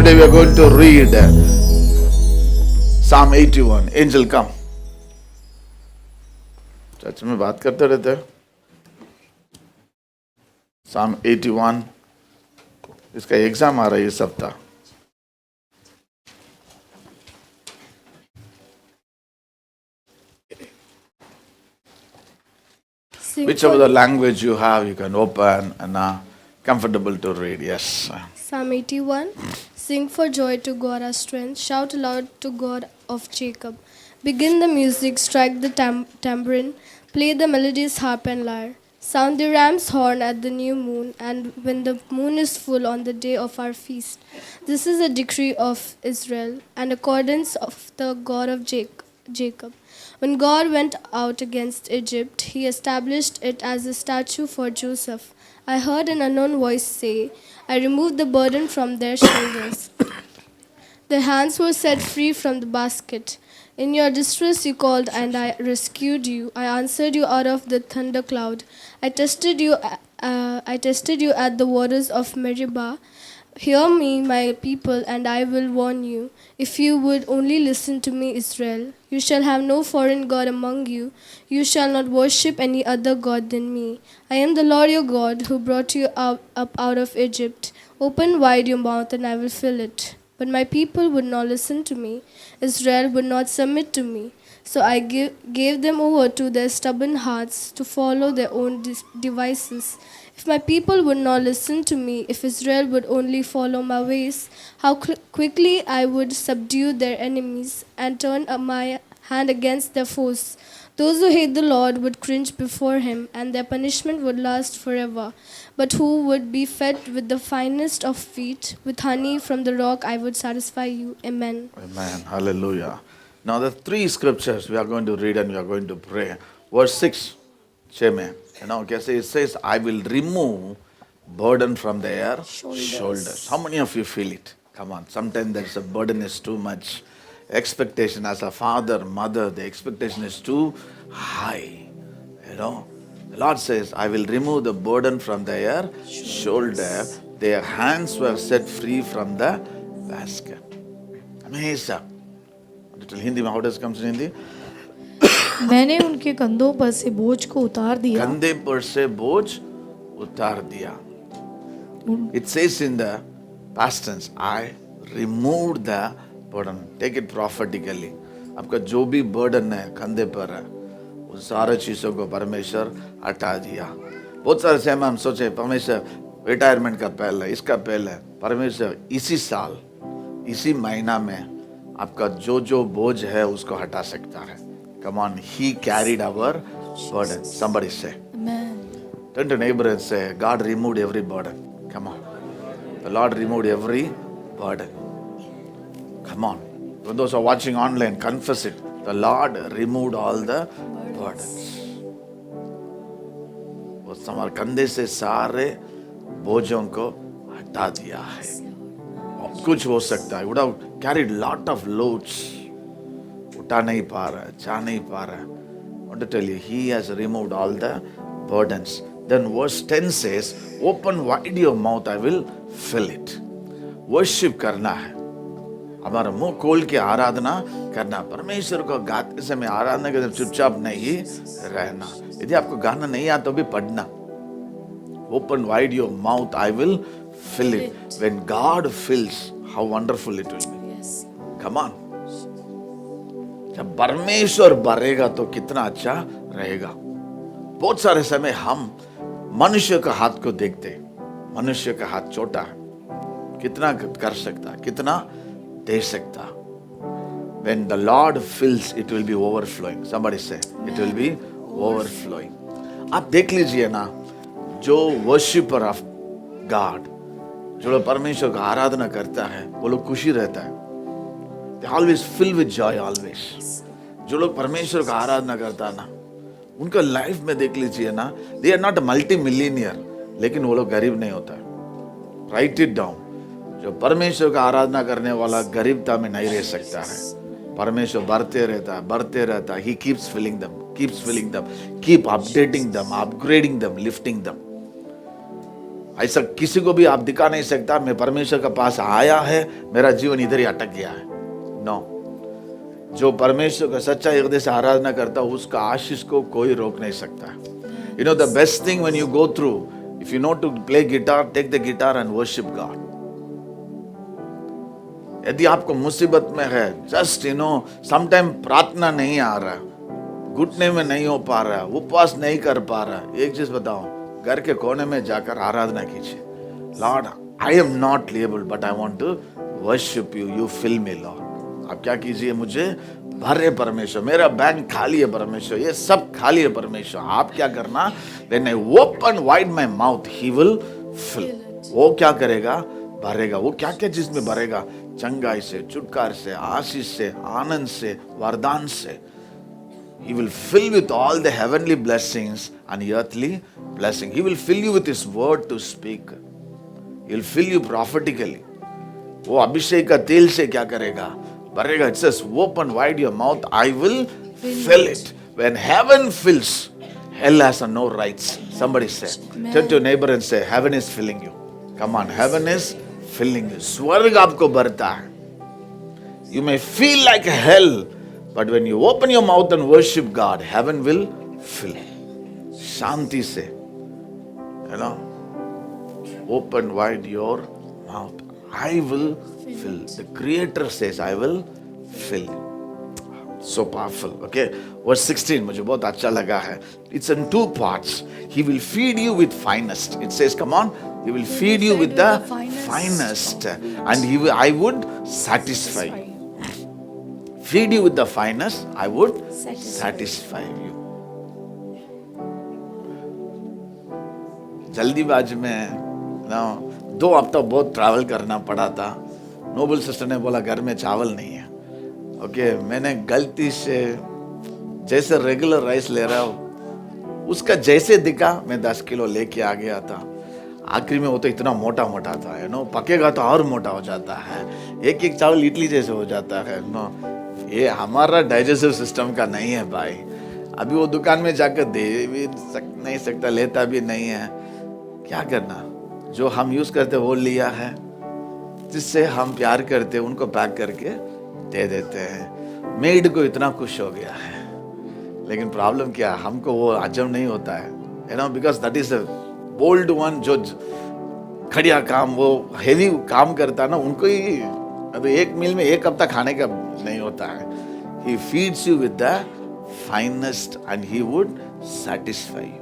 Today we are going to read Psalm 81. Angel, come. Church में बात करते रहते हैं. Psalm 81. इसका एग्जाम आ रहा है इस हफ्ता. Whichever the language you have, you can open and comfortable to read. Yes. Psalm 81. Sing for joy to God our strength. Shout aloud to God of Jacob. Begin the music, strike the tambourine. Play the melodies, harp and lyre. Sound the ram's horn at the new moon, and when the moon is full on the day of our feast. This is a decree of Israel, and accordance of the God of Jacob. When God went out against Egypt, he established it as a statute for Joseph. I heard an unknown voice say, I removed the burden from their shoulders. Their hands were set free from the basket. In your distress you called, and I rescued you. I answered you out of the thunder cloud. I tested you at the waters of Meribah. Hear me, my people, and I will warn you. If you would only listen to me, Israel, you shall have no foreign god among you. You shall not worship any other god than me. I am the Lord your God, who brought you up out of Egypt. Open wide your mouth, and I will fill it. But my people would not listen to me. Israel would not submit to me. So I gave them over to their stubborn hearts to follow their own devices. If my people would not listen to me, if Israel would only follow my ways, how quickly I would subdue their enemies and turn my hand against their foes. Those who hate the Lord would cringe before him, and their punishment would last forever. But who would be fed with the finest of feet, with honey from the rock I would satisfy you. Amen. Amen. Hallelujah. Now the three scriptures we are going to read and we are going to pray. Verse 6. Sheme. It says, I will remove burden from their shoulders. How many of you feel it? Come on. Sometimes there's a burden is too much. Expectation as a father, mother, the expectation is too high. The Lord says, I will remove the burden from their shoulder. Their hands were set free from the basket. Amazing. Hindi में how does it come in Hindi? मैंने उनके कंधों पर से बोझ को उतार दिया. कंधे पर से बोझ उतार दिया. It says in the past tense, I removed the burden. Take it prophetically. आपका जो भी burden है कंधे पर है, उस सारे चीजों को परमेश्वर हटा दिया. बहुत सारे समय हम सोचे परमेश्वर रिटायरमेंट का पहले, इसका पहले, परमेश्वर इसी साल, इसी महीना में आपका जो बोझ है उसको हटा सकता है. Come on, he carried our burden. Somebody say. Amen. Turn to neighbor and say, God removed every burden. Come on. The Lord removed every burden. Come on. For those who are watching online, confess it. The Lord removed all the burdens. वो हमारे कंधे से सारे बोझों को हटा दिया है. कुछ हो सकता है. Would have carried lot of loads. उठा नहीं पा रहा है, जा नहीं पा रहा है. I want to tell you, He has removed all the burdens. Then verse 10 says, open wide your mouth, I will fill it. Worship करना है. हमारा मुंह खोल के आराधना करना. परमेश्वर को गाते समय आराधना के चुपचाप नहीं रहना. यदि आपको गाना नहीं आता तो भी पढ़ना. Open wide your mouth, I will fill it. When God fills, how wonderful it will be. Yes. Come on. जब परमेश्वर भरेगा तो कितना अच्छा रहेगा. बहुत सारे समय हम मनुष्य का हाथ को देखते. मनुष्य का हाथ छोटा है. कितना कर सकता, कितना दे सकता. When the Lord fills, it will be overflowing. Somebody say, it will be overflowing. आप देख लीजिए ना, जो worshipper of God, जो लोग परमेश्वर का आराधना करता है, वो लोग खुशी रहता है. They always fill with joy always. जो लोग परमेश्वर का आराधना करता है ना, उनका लाइफ में देख लीजिए ना, they are not a multi-millionaire, लेकिन वो लोग गरीब नहीं होता है. Write it down. जो परमेश्वर का आराधना करने वाला गरीबता में नहीं रह सकता है. परमेश्वर बढ़ते रहता है. He keeps filling them, keep updating them, upgrading them, lifting them. ऐसा किसी को भी आप दिखा नहीं सकता मैं परमेश्वर के पास आया है, मेरा जीवन इधर ही अटक गया है। नो, जो परमेश्वर का सच्चा हृदय से आराधना करता है उसका आशीष को कोई रोक नहीं सकता। You know the best thing when you go through, if you know to play guitar, take the guitar and worship God. यदि आपको मुसीबत में है, जस्ट यू नो समटाइम प्रार्थना नहीं आ रहा, घुटने में नहीं हो पा रहा, उपवास नहीं कर पा रहा, एक चीज बताओ, घर के कोने में जाकर आराधना कीजिए। Lord, I am not able but I want to worship you, you fill me Lord. आप क्या कीजिए, मुझे भरे परमेश्वर, मेरा बैंक खाली है परमेश्वर, ये सब खाली है परमेश्वर। आप क्या करना, when I open wide my mouth he will fill. वो क्या करेगा, भरेगा। वो क्या क्या चीज में भरेगा, चंगाई से, छुटकारे से, आशीष से, आनंद से, वरदान से। He will fill with all the heavenly blessings and earthly blessing. He will fill you with His word to speak. He will fill you prophetically. वो अभिषेक का तेल से क्या करेगा, भरेगा। It says, open wide your mouth, I will fill it. When heaven fills, hell has no rights. Somebody say, turn to your neighbor and say, heaven is filling you. Come on, heaven is filling you. स्वर्ग आपको भरता है। You may feel like hell, but when you open your mouth and worship God, heaven will fill. शांति से, you know, open wide your mouth. I will fill. The Creator says, I will fill. So powerful. Okay, verse 16 मुझे बहुत अच्छा लगा है. It's in two parts. He will feed you with finest. It says, come on, He will feed you with the finest, and He will, I would satisfy you. Feed you with the finest, I would satisfy you. जल्दीबाजी में ना 2 हफ्ता बहुत travel करना पड़ा था। Nobel sister ने बोला घर में चावल नहीं है। ओके, मैंने गलती से जैसे रेगुलर राइस ले रहा हूँ उसका जैसे दिखा मैं 10 किलो लेके आ गया था। आखिरी में वो तो इतना मोटा मोटा था, है नो, पकेगा तो और मोटा हो जाता है। एक एक चावल इडली जैसे हो जाता है नो। ये हमारा डाइजेस्टिव सिस्टम का नहीं है भाई। अभी वो दुकान में जाकर दे भी नहीं सकता, लेता भी नहीं है। क्या करना, जो हम यूज करते वो लिया है, जिससे हम प्यार करते उनको पैक करके दे देते हैं। मेड को इतना खुश हो गया है, लेकिन प्रॉब्लम क्या, हमको वो हजम नहीं होता है, you know, because that is a bold one. जो खड़िया काम, वो हेवी काम करता है ना, उनको ही अभी एक मील में 1 हफ्ता खाने का नहीं होता है। He feeds you with the finest and He would satisfy you.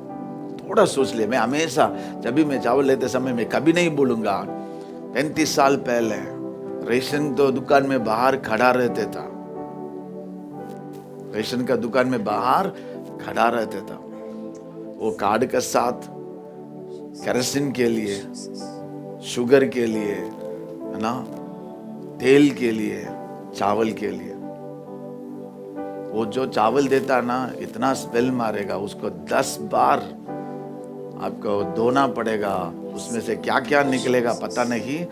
थोड़ा सोच ले, मैं हमेशा जब भी मैं चावल लेते समय मैं कभी नहीं बोलूंगा 35 साल पहले रेशन तो दुकान में बाहर खड़ा रहते था, रेशन का दुकान में बाहर खड़ा रहते था। वो कार्ड के साथ केरोसिन के लिए, शुगर के लिए, है ना, तेल के लिए, चावल के लिए। वो जो चावल देता ना, इतना स्मेल मारेगा, उसको 10 बार आपको धोना पड़ेगा, उसमें से क्या क्या निकलेगा पता नहीं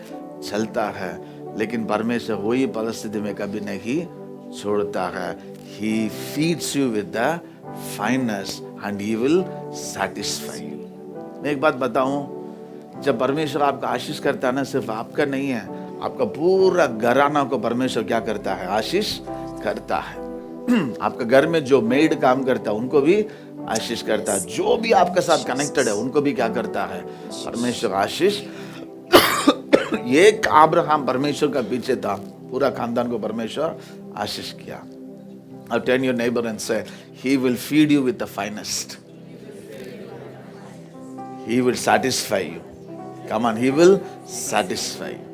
चलता है। लेकिन परमेश्वर वही परिस्थिति में कभी नहीं छोड़ता है। He feeds you with the finest and He will satisfy you. मैं एक बात बताऊं, जब परमेश्वर आपका आशीष करता है ना, सिर्फ आपका नहीं है, आपका पूरा घराना को परमेश्वर क्या करता है, आशीष करता है। आपका घर में जो मेड काम करता है उनको भी आशीष करता है। जो भी आपके साथ कनेक्टेड है उनको भी क्या करता है, परमेश्वर आशीष। एक अब्राहम परमेश्वर का पीछे था, पूरा खानदान को परमेश्वर आशीष किया। Now turn your neighbor and say, He will feed you with the finest. He will satisfy you. Come on, He will satisfy you.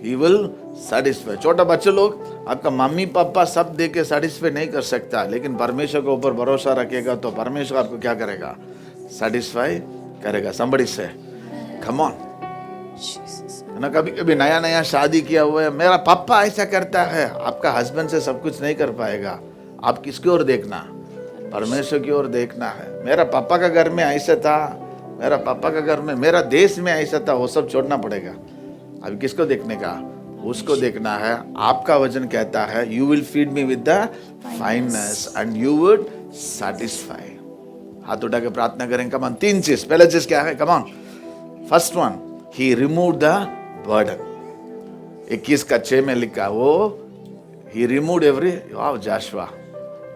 He will satisfy. छोटा बच्चे लोग, आपका मम्मी पापा सब दे के सेटिस्फाई नहीं कर सकता, लेकिन परमेश्वर के ऊपर भरोसा रखेगा तो परमेश्वर आपको क्या करेगा, सेटिस्फाई करेगा। Somebody say, come on. ना कभी कभी नया नया शादी किया हुआ है, मेरा पापा ऐसा करता है। आपका हस्बैंड से सब कुछ नहीं कर पाएगा। आप किसकी ओर देखना, परमेश्वर की ओर देखना है। मेरा पापा का घर में ऐसा था, मेरा पापा का घर में, मेरा देश में ऐसा था, वो सब छोड़ना पड़ेगा। अभी किसको देखने का, उसको देखना है। आपका वचन कहता है, you will feed me with the finance and you would satisfy. हाथ उठा के प्रार्थना करें। कमान 3 चीज। पहला चीज क्या है, come on, first one, he removed the burden. 21:6 में लिखा वो he removed every, वाह जाशवा,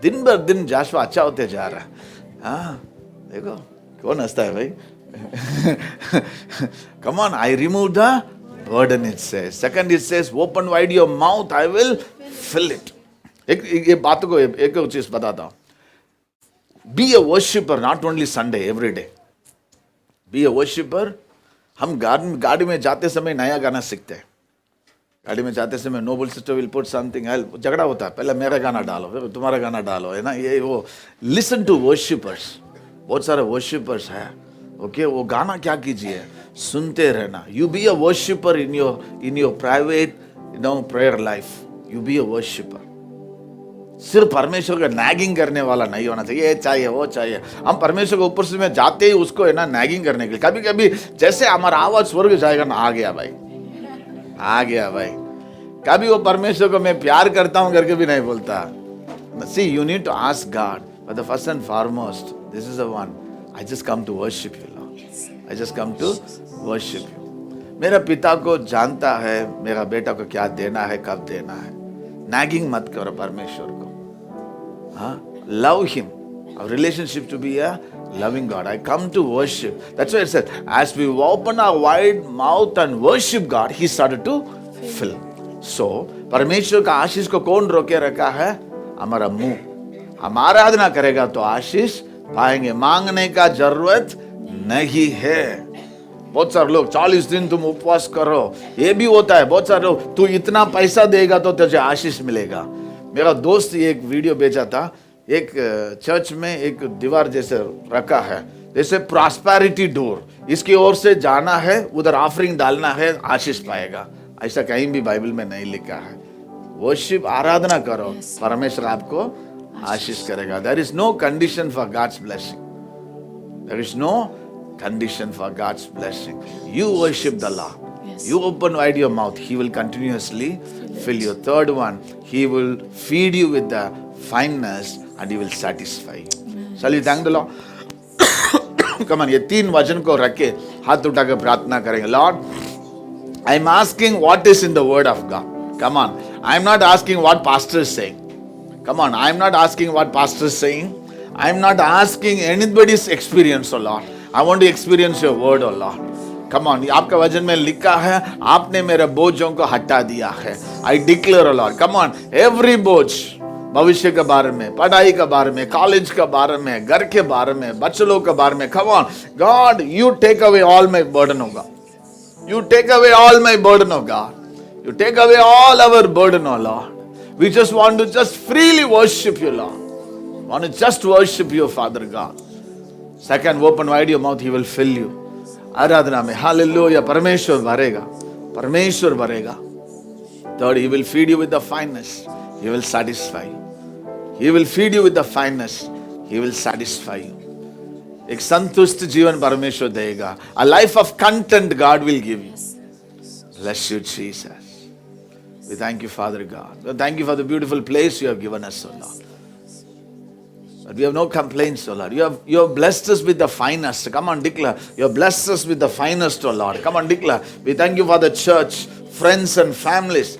दिन भर दिन जाशवा अच्छा होते जा रहा है। हाँ देखो कौन हंसता है भाई? Come on, I removed the burden, it says. Second, it says, open wide your mouth, I will fill it. ये बात को एक चीज बताता हूँ. Be a worshipper, not only Sunday, every day. Be a worshipper. हम गाड़ी में जाते समय नया गाना सीखते हैं. गाड़ी में जाते समय noble sister will put something, झगड़ा होता है, पहले मेरा गाना डालो फिर तुम्हारा गाना डालो, है ना, ये वो. लिसन टू वर्शिपर्स, बहुत सारे वर्शिपर्स है. ओके, वो गाना क्या कीजिए, सुनते रहना. You be a worshipper in your private prayer life. You be a worshipper. सिर्फ परमेश्वर का नैगिंग करने वाला नहीं होना चाहिए, ये चाहिए वो चाहिए. हम परमेश्वर के ऊपर से में जाते ही उसको है ना नैगिंग करने के लिए. कभी कभी जैसे हमारा आवाज स्वर्ग जाएगा ना, आ गया भाई, आ गया भाई. कभी वो परमेश्वर को मैं प्यार करता हूं करके भी नहीं बोलता. See, you need to ask God, but the first and foremost, this is the one, I just come to worship you Lord. I just come to worship you. मेरा पिता को जानता है मेरा बेटा को क्या देना है, कब देना है. नैगिंग मत करो परमेश्वर को. Love him. Our relationship to be a loving God. I come to worship. That's why it said, as we open our wide mouth and worship God, He started to fill. So, परमेश्वर का आशीष को कौन रोके रखा है? हमारा मुंह. हम आराधना करेगा तो आशीष पाएंगे. मांगने का जरूरत नहीं है. बहुत सारे लोग 40 दिन तुम उपवास करो, ये भी होता है. बहुत सारे लोग, तू इतना पैसा देगा तो तुझे आशीष मिलेगा. मेरा दोस्त एक वीडियो भेजा था. एक चर्च में एक दीवार जैसे रखा है, जैसे प्रॉस्पेरिटी डोर, इसकी ओर से जाना है, उधर ऑफरिंग डालना है, आशीष पाएगा. ऐसा कहीं भी बाइबल में नहीं लिखा है. वर्शिप, आराधना करो, परमेश्वर आपको आशीष करेगा. There is no condition for God's blessing. There is no condition for God's blessing. You worship the Lord. Yes. You open wide your mouth, He will continuously fill you. Third one, He will feed you with the fineness and He will satisfy you. Shall we thank the Lord? Come on, ये 3 वचन को रख के हाथ उठाकर प्रार्थना करेंगे. Lord, I am asking what is in the word of God. Come on, I am not asking what pastor is saying. Come on, I am not asking what pastor is saying. I am not asking anybody's experience, oh Lord. I want to experience your word, oh Lord. Come on, आपका वचन में लिखा है, आपने मेरे बोझों को हटा दिया है. I declare, oh Lord. Come on, every बोझ, भविष्य के बारे में, पढ़ाई के बारे में, कॉलेज के बारे में, घर के बारे में, बच्चों के बारे में. Come on, God, you take away all my burden, oh God. You take away all my burden, oh God. You take away all our burden, oh Lord. We just want to just freely worship you, Lord. Want to just worship you, Father God. Second, open wide your mouth, He will fill you. आराधना में hallelujah, परमेश्वर भरेगा, परमेश्वर भरेगा. Third, He will feed you with the fineness. He will satisfy you. He will feed you with the fineness. He will satisfy you. एक संतुष्ट जीवन परमेश्वर देगा. A life of content God will give you. Bless you, Jesus. We thank you, Father God. We thank you for the beautiful place you have given us, O Lord. But we have no complaints, O Lord. You have blessed us with the finest. Come on, declare. You have blessed us with the finest, O Lord. Come on, declare. We thank you for the church, friends and families.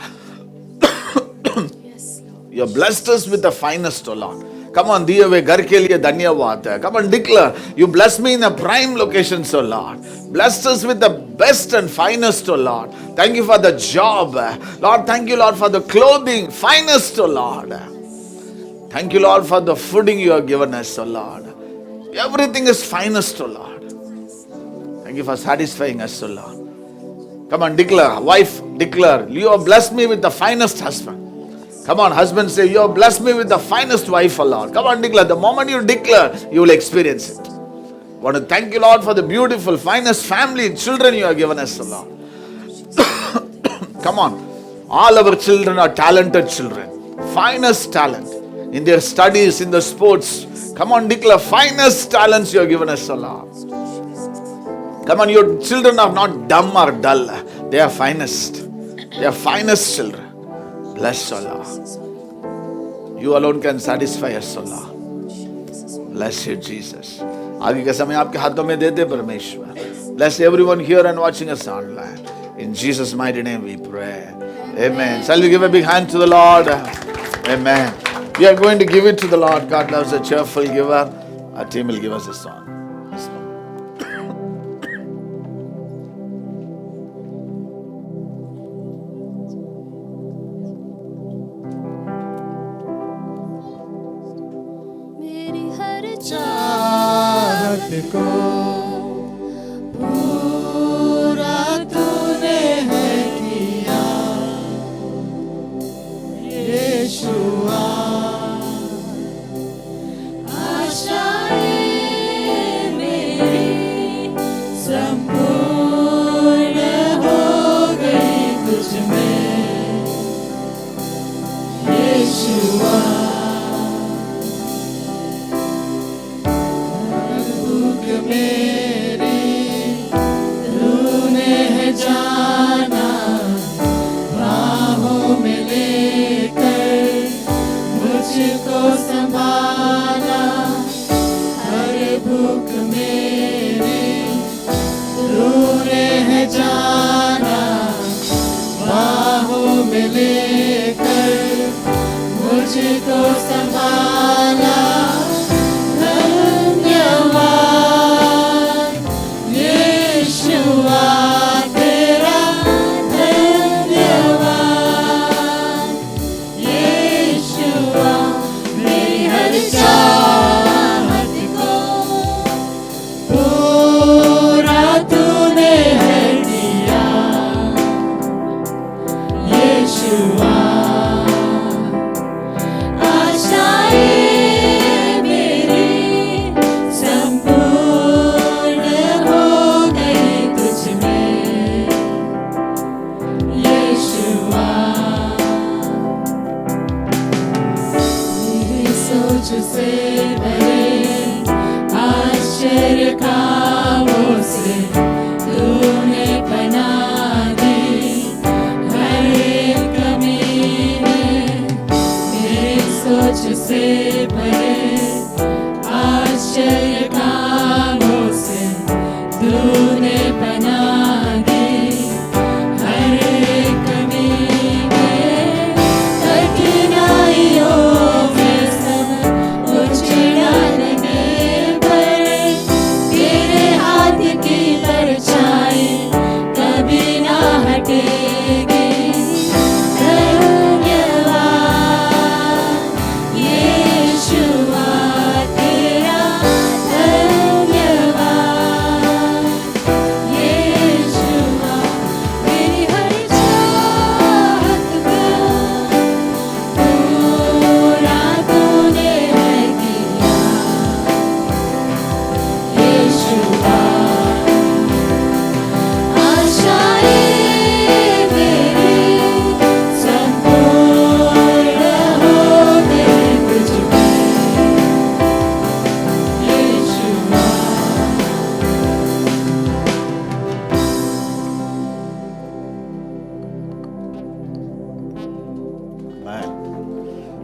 You have blessed us with the finest, O Lord. Come on, दिए हुए घर के लिए धन्यवाद है. Come on, declare. You bless me in a prime location, O Lord. Blessed us with the best and finest, O Lord. Thank you for the job, Lord. Thank you, Lord, for the clothing, finest, O Lord. Thank you, Lord, for the fooding you have given us, O Lord. Everything is finest, O Lord. Thank you for satisfying us, O Lord. Come on, declare. Wife, declare. You have blessed me with the finest husband. Come on, husband, say, you have blessed me with the finest wife, O Lord. Come on, declare. The moment you declare, you will experience it. I want to thank you, Lord, for the beautiful, finest family and children you have given us, O Lord. Come on. All our children are talented children. Finest talent. In their studies, in the sports. Come on, declare finest talents you have given us, O Lord. Come on, your children are not dumb or dull. They are finest. They are finest children. Bless, O Lord. You alone can satisfy us, O Lord. Bless you, Jesus. आगे का समय आपके हाथों में देते परमेश्वर. Bless everyone here and watching us online. In Jesus' mighty name we pray. Amen. Shall we give a big hand to the Lord? Amen. We are going to give it to the Lord. God loves a cheerful giver. Our team will give us a song. मेरी हर चाहत को पूरा तूने है किया यीशुआ आशाएं मेरी संपूर्ण हो गई तुझ में यीशुआ मेरी तूने है जाना बाहों में लेकर मुझको संभाला हर भूख मेरी तूने है जाना बाहों में लेकर मुझको संभाला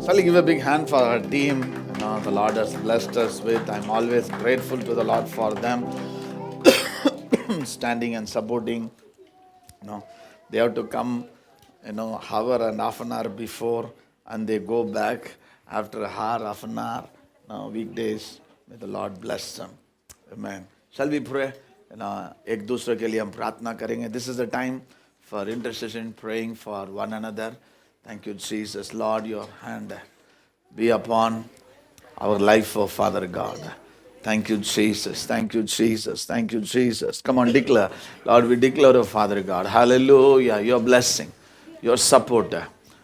Shall we give a big hand for our team? The Lord has blessed us with. I'm always grateful to the Lord for them standing and supporting. They have to come, hour and half an hour before, and they go back after a hour, half an hour. Weekdays, may the Lord bless them. Amen. Shall we pray? एक दूसरे के लिए हम प्रार्थना करेंगे. This is the time for intercession, praying for one another. Thank you, Jesus. Lord, your hand be upon our life, oh Father God. Thank you, Jesus. Thank you, Jesus. Thank you, Jesus. Come on, declare. Lord, we declare, oh Father God. Hallelujah. Your blessing, your support.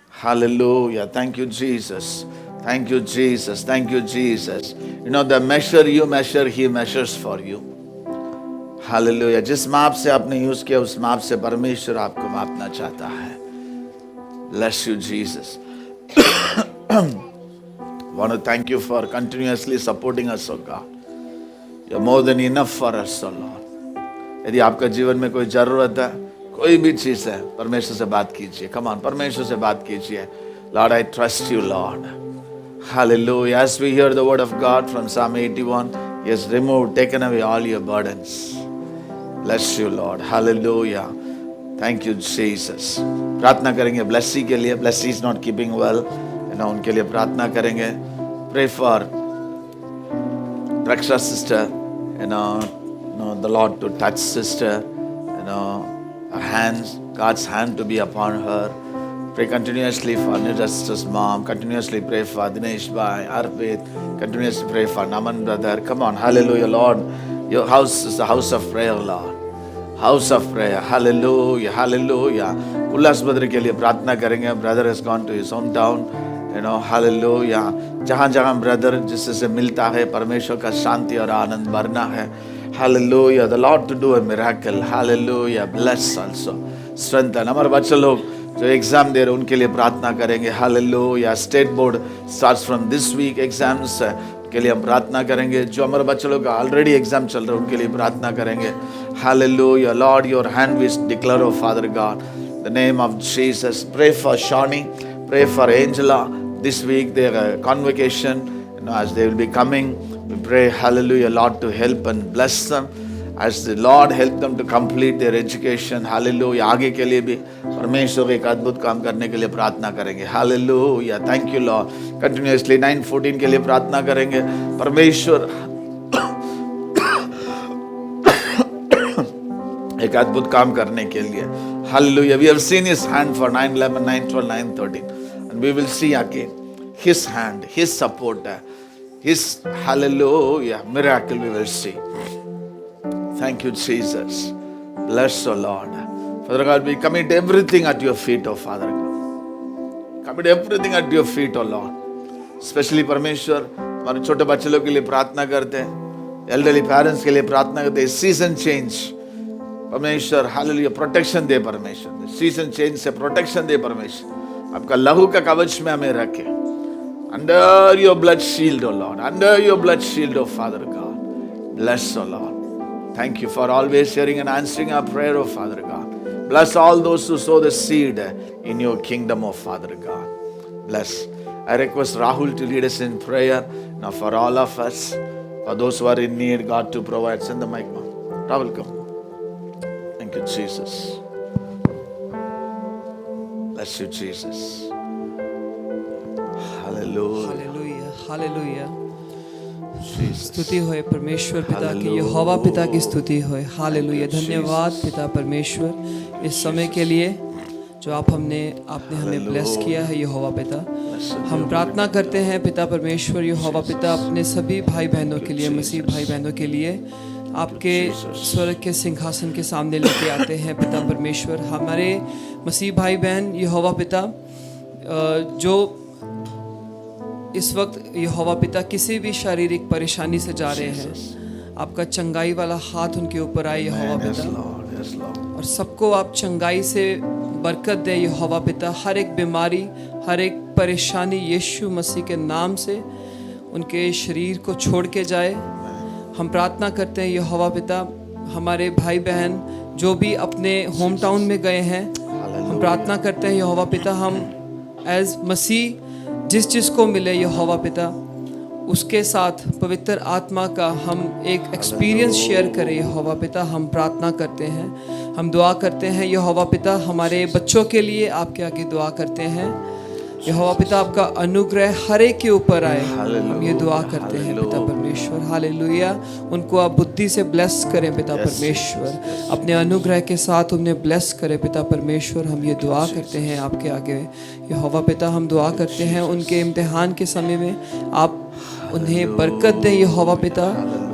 Hallelujah. Thank you, Jesus. Thank you, Jesus. Thank you, Jesus. The measure you measure, He measures for you. Hallelujah. जिस माप से आपने use किया उस माप से परमेश्वर आपको मापना चाहता है. Bless you, Jesus. Want to thank you for continuously supporting us, oh God. You're more than enough for us, oh Lord. यदि आपका जीवन में कोई जरूरत है, कोई भी चीज है, परमेश्वर से बात कीजिए. Come on, परमेश्वर से बात कीजिए. Lord, I trust you, Lord. Hallelujah. As we hear the word of God from Psalm 81, He has removed, taken away all your burdens. Bless you, Lord. Hallelujah. Thank you, Jesus. प्रार्थना करेंगे ब्लेसी के लिए. Blessy is not keeping well. उनके लिए प्रार्थना करेंगे. Pray for Raksha sister. The Lord to touch sister. Her hands, God's hand to be upon her. Pray continuously for Nirja sister's mom. Continuously pray for Dinesh Bhai, Arpit. Continuously pray for Naman brother. Come on, hallelujah, Lord. Your house is the house of prayer, Lord. House of prayer. Hallelujah, hallelujah. Ullas brother के लिए प्रार्थना करेंगे. Brother has gone to his hometown. Hallelujah. जहाँ जहाँ brother जिससे मिलता है, परमेश्वर का शांति और आनंद भरना है. Hallelujah. The Lord to do a miracle. Hallelujah. Bless also. Strengthen. हमारे बच्चे लोग जो एग्जाम दे रहे उनके लिए प्रार्थना करेंगे. Hallelujah. State board starts from this week. Exams के लिए हम प्रार्थना करेंगे. जो हमारे बच्चे लोग का ऑलरेडी एग्जाम चल रहे हैं उनके लिए प्रार्थना करेंगे. Hallelujah. Lord, your hand we declare, oh Father God, the name of Jesus. Pray for Shawnee. Pray for Angela. This week their convocation, as they will be coming, we pray, hallelujah, Lord, to help and bless them. As the Lord help them to complete their education, hallelujah. आगे के लिए भी परमेश्वर एक अद्भुत काम करने के लिए प्रार्थना करेंगे. Hallelujah. Thank you, Lord. Continuously 9:14 के लिए प्रार्थना करेंगे. परमेश्वर एक अद्भुत काम करने के लिए. Hallelujah. We have seen His hand for 9:11, 9:12, 9:13, and we will see again His hand, His support, His hallelujah miracle. We will see. Thank you, Jesus. Bless, O Lord. Father God, we commit everything at your feet, O Father God. Commit everything at your feet, O Lord. Especially परमेश्वर हमारे छोटे बच्चे लोग के लिए प्रार्थना करते हैं. Elderly parents के लिए प्रार्थना करते हैं. Season change. परमेश्वर हालेलुया प्रोटेक्शन दे परमेश्वर. सीजन चेंज से प्रोटेक्शन दे परमेश्वर. आपका लहू का कवच में हमें रखे. Under your blood shield, O Lord. Under your blood shield, O Father God. Bless, O Lord. Thank you for always hearing and answering our prayer, O Father God. Bless all those who sow the seed in your kingdom, O Father God. Bless. I request Rahul to lead us in prayer. Now for all of us, for those who are in need, God to provide. Send the mic, man. Rahul, come. Thank you, Jesus. Bless you, Jesus. Hallelujah. Hallelujah hallelujah. Jesus. स्तुति होए परमेश्वर पिता की, यहोवा पिता की स्तुति होए. Hallelujah. धन्यवाद पिता परमेश्वर इस समय के लिए जो आपने हमें ब्लेस किया है यहोवा पिता. हम प्रार्थना करते हैं पिता परमेश्वर यहोवा पिता अपने सभी भाई बहनों के लिए, मसीह भाई बहनों के लिए आपके स्वर्ग के सिंहासन के सामने लेके आते हैं पिता परमेश्वर. हमारे मसीह भाई बहन यहोवा पिता जो इस वक्त यहोवा पिता किसी भी शारीरिक परेशानी से जा रहे हैं, आपका चंगाई वाला हाथ उनके ऊपर आए यहोवा पिता, और सबको आप चंगाई से बरकत दे यहोवा पिता. हर एक बीमारी, हर एक परेशानी यीशु मसीह के नाम से उनके शरीर को छोड़ के जाए. हम प्रार्थना करते हैं यहोवा पिता हमारे भाई बहन जो भी अपने होम टाउन में गए हैं, हम प्रार्थना करते हैं यहोवा पिता हम एज मसीह जिस को मिले यहोवा पिता उसके साथ पवित्र आत्मा का हम एक एक्सपीरियंस शेयर करें यहोवा पिता. हम प्रार्थना करते हैं, हम दुआ करते हैं यहोवा पिता हमारे बच्चों के लिए आपके आगे दुआ करते हैं यहोवा पिता आपका अनुग्रह हर एक के ऊपर आए. हम ये दुआ करते हैं पिता परमेश्वर. हालेलुया. उनको आप बुद्धि से ब्लेस करें पिता परमेश्वर, अपने अनुग्रह के साथ उन्हें ब्लेस करें पिता परमेश्वर. हम ये दुआ करते हैं आपके आगे यहोवा पिता. हम दुआ करते हैं उनके इम्तिहान के समय में आप उन्हें बरकत दें यहोवा पिता,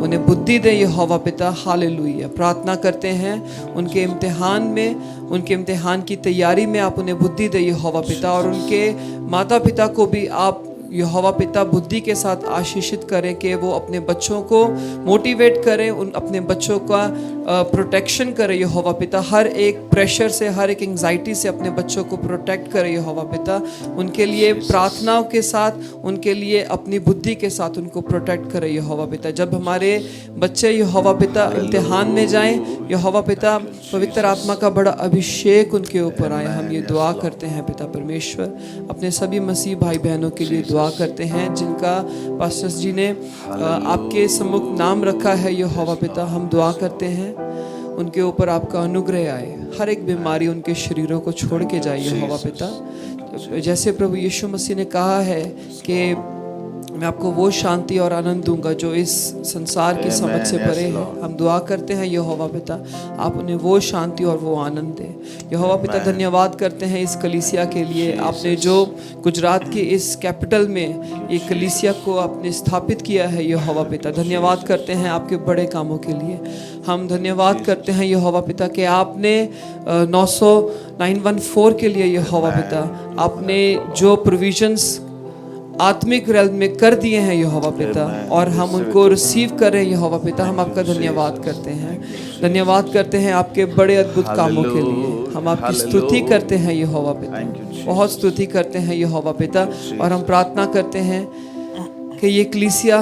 उन्हें बुद्धि दें यहोवा पिता. हालेलुया. प्रार्थना करते हैं उनके इम्तिहान में, उनके इम्तिहान की तैयारी में आप उन्हें बुद्धि दें यहोवा पिता, और उनके माता पिता को भी आप यहोवा पिता बुद्धि के साथ आशीषित करें कि वो अपने बच्चों को मोटिवेट करें, उन अपने बच्चों का प्रोटेक्शन करें यहोवा पिता. हर एक प्रेशर से, हर एक एंग्जाइटी से अपने बच्चों को प्रोटेक्ट करें यहोवा पिता. उनके लिए प्रार्थनाओं के साथ, उनके लिए अपनी बुद्धि के साथ उनको प्रोटेक्ट करें यहोवा पिता. जब हमारे बच्चे यहोवा पिता इम्तिहान में जाएं यहोवा पिता पवित्र आत्मा का बड़ा अभिषेक उनके ऊपर आए. हम ये दुआ करते हैं पिता परमेश्वर. अपने सभी मसीह भाई बहनों के लिए दुआ करते हैं जिनका पास्टर जी ने आपके सम्मुख नाम रखा है यहोवा पिता. हम दुआ करते हैं उनके ऊपर आपका अनुग्रह आए, हर एक बीमारी उनके शरीरों को छोड़ के जाए यहोवा पिता। जैसे प्रभु यीशु मसीह ने कहा है कि मैं आपको वो शांति और आनंद दूंगा जो इस संसार की समझ से परे है, हम दुआ करते हैं यहोवा पिता आप उन्हें वो शांति और वो आनंद दें। यहोवा पिता धन्यवाद करते हैं इस कलीसिया के लिए, आपने जो गुजरात के इस कैपिटल में ये कलीसिया को आपने स्थापित किया है यहोवा पिता, धन्यवाद करते हैं आपके बड़े कामों के लिए। हम धन्यवाद करते हैं यहोवा पिता कि आपने 914 के लिए यहोवा पिता आपने जो प्रोविजंस आत्मिक रेल्म में कर दिए हैं यहोवा पिता, और हम उनको रिसीव कर रहे हैं यहोवा पिता। हम आपका धन्यवाद करते हैं, धन्यवाद करते हैं आपके बड़े अद्भुत कामों के लिए। हम आपकी स्तुति करते हैं यहोवा पिता, बहुत स्तुति करते हैं यहोवा पिता। और हम प्रार्थना करते हैं कि ये कलीसिया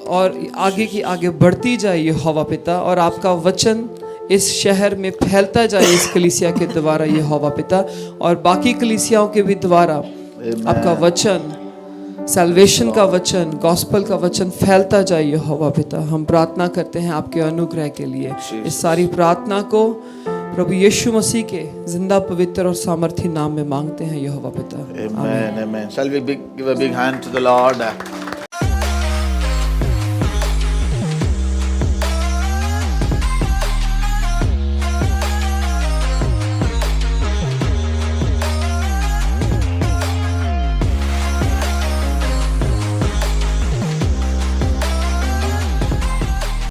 और आगे की आगे बढ़ती जाए यहोवा पिता, और आपका वचन इस शहर में फैलता जाए इस कलीसिया के द्वारा यहोवा पिता, और बाकी कलीसियाओं के भी द्वारा आपका वचन, सैल्वेशन का वचन, गॉस्पल का वचन फैलता जाए यहोवा पिता। हम प्रार्थना करते हैं आपके अनुग्रह के लिए। इस सारी प्रार्थना को प्रभु यीशु मसीह के जिंदा पवित्र और सामर्थी नाम में मांगते हैं यहोवा पिता। Amen, amen. Shall we give a big hand to the Lord?